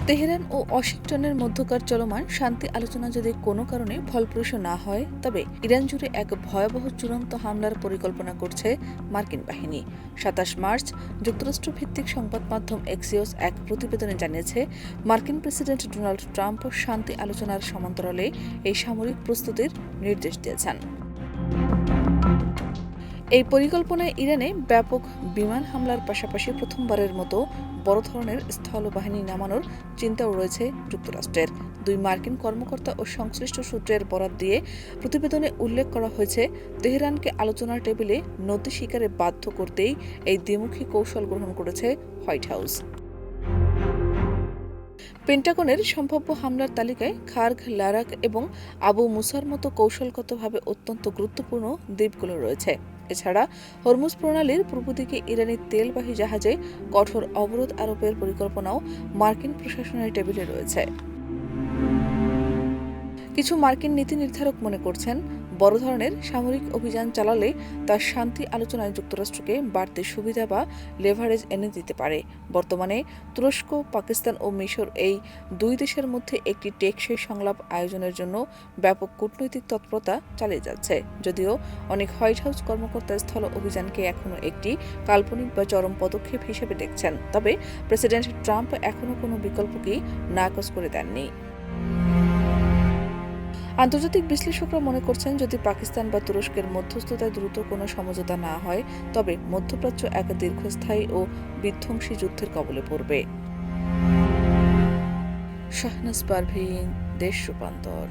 Tehran ও ওয়াশিংটনের মধ্যকার চলমান শান্তি আলোচনা যদি কোনো কারণে ফলপ্রসূ না হয়, তবে ইরান জুড়ে এক ভয়াবহ চূড়ান্ত হামলার পরিকল্পনা করছে মার্কিন বাহিনী। ২৭ মার্চ যুক্তরাষ্ট্র ভিত্তিক সংবাদ মাধ্যম এক্সিওস এক প্রতিবেদনে জানিয়েছে, মার্কিন প্রেসিডেন্ট ডোনাল্ড ট্রাম্প শান্তি আলোচনার সমান্তরালে এই সামরিক প্রস্তুতির নির্দেশ দিয়েছেন। এই পরিকল্পনায় ইরানে ব্যাপক বিমান হামলার পাশাপাশি প্রথমবারের মতো বড় ধরনের স্থলবাহিনী নামানোর চিন্তাও রয়েছে যুক্তরাষ্ট্রের। দুই মার্কিন কর্মকর্তা ও সংশ্লিষ্ট সূত্রের বরাত দিয়ে প্রতিবেদনে উল্লেখ করা হয়েছে, তেহরানকে আলোচনার টেবিলে নতি স্বীকারে বাধ্য করতেই এই দ্বিমুখী কৌশল গ্রহণ করেছে হোয়াইট হাউস। পেন্টাগনের সম্ভাব্য হামলার তালিকায় খার্গ, লারাক এবং আবু মুসার মতো কৌশলগতভাবে অত্যন্ত গুরুত্বপূর্ণ দ্বীপগুলো রয়েছে। এছাড়া হরমুজ প্রণালীর পূর্ব দিকে ইরানি তেলবাহী জাহাজে কঠোর অবরোধ আরোপের পরিকল্পনাও মার্কিন প্রশাসনের টেবিলে রয়েছে। কিছু মার্কিন নীতি নির্ধারক মনে করছেন, বড় ধরনের সামরিক অভিযান চালালে তা শান্তি আলোচনায় যুক্তরাষ্ট্রকে বাড়তি সুবিধা বা লেভারেজ এনে দিতে পারে। বর্তমানে তুরস্ক, পাকিস্তান ও মিশর এই দুই দেশের মধ্যে একটি টেকসই সংলাপ আয়োজনের জন্য ব্যাপক কূটনৈতিক তৎপরতা চালিয়ে যাচ্ছে। যদিও অনেক হোয়াইট হাউস কর্মকর্তা স্থল অভিযানকে এখনও একটি কাল্পনিক বা চরম পদক্ষেপ হিসেবে দেখছেন, তবে প্রেসিডেন্ট ট্রাম্প এখনও কোনো বিকল্পকেই নাকচ করে দেননি। আন্তর্জাতিক বিশ্লেষকরা মনে করছেন, যদি পাকিস্তান বা তুরস্কের মধ্যস্থতায় দ্রুত কোনো সমঝোতা না হয়, তবে মধ্যপ্রাচ্য এক দীর্ঘস্থায়ী ও বিধ্বংসী যুদ্ধের কবলে পড়বে। শাহনাজ পারভীন, দেশ রূপান্তর।